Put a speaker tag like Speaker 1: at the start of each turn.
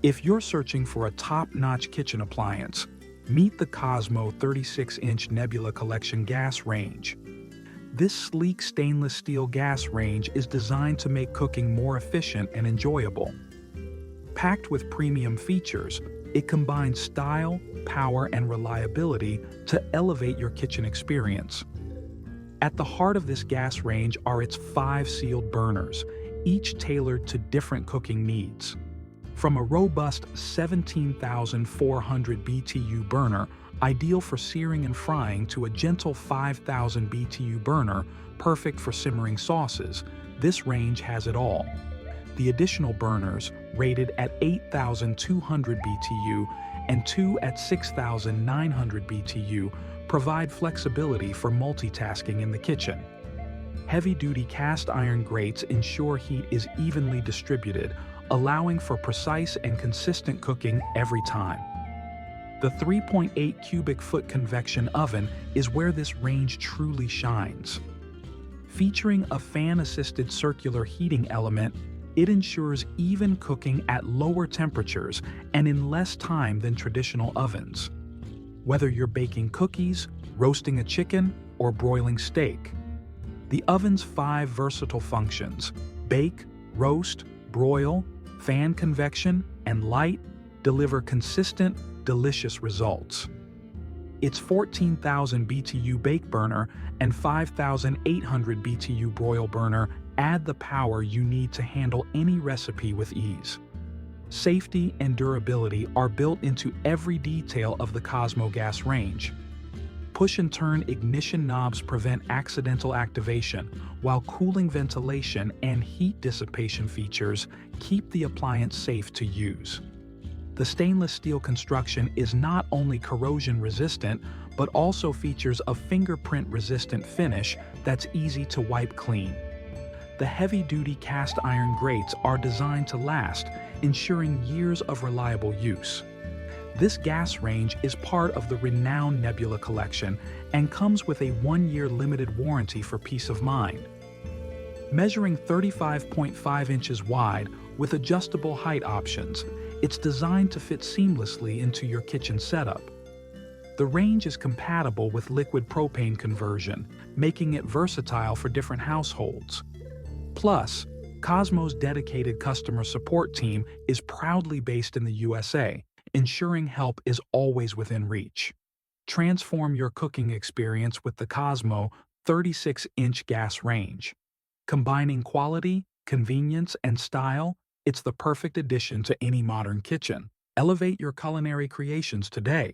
Speaker 1: If you're searching for a top-notch kitchen appliance, meet the COSMO 36-inch Nebula Collection Gas Range. This sleek stainless steel gas range is designed to make cooking more efficient and enjoyable. Packed with premium features, it combines style, power, and reliability to elevate your kitchen experience. At the heart of this gas range are its 5 sealed burners, each tailored to different cooking needs. From a robust 17,400 BTU burner, ideal for searing and frying, to a gentle 5,000 BTU burner, perfect for simmering sauces, this range has it all. The additional burners, rated at 8,200 BTU and 2 at 6,900 BTU, provide flexibility for multitasking in the kitchen. Heavy-duty cast iron grates ensure heat is evenly distributed, allowing for precise and consistent cooking every time. The 3.8 cubic foot convection oven is where this range truly shines. Featuring a fan-assisted circular heating element, it ensures even cooking at lower temperatures and in less time than traditional ovens. Whether you're baking cookies, roasting a chicken, or broiling steak, the oven's 5 versatile functions — bake, roast, broil, fan convection, and light — deliver consistent, delicious results. Its 14,000 BTU bake burner and 5,800 BTU broil burner add the power you need to handle any recipe with ease. Safety and durability are built into every detail of the COSMO Gas Range. Push-and-turn ignition knobs prevent accidental activation, while cooling ventilation and heat dissipation features keep the appliance safe to use. The stainless steel construction is not only corrosion-resistant, but also features a fingerprint-resistant finish that's easy to wipe clean. The heavy-duty cast iron grates are designed to last, ensuring years of reliable use. This gas range is part of the renowned Nebula Collection and comes with a 1-year limited warranty for peace of mind. Measuring 35.5 inches wide with adjustable height options, it's designed to fit seamlessly into your kitchen setup. The range is compatible with liquid propane conversion, making it versatile for different households. Plus, COSMO's dedicated customer support team is proudly based in the USA, ensuring help is always within reach. Transform your cooking experience with the COSMO 36-inch gas range. Combining quality, convenience, and style, it's the perfect addition to any modern kitchen. Elevate your culinary creations today.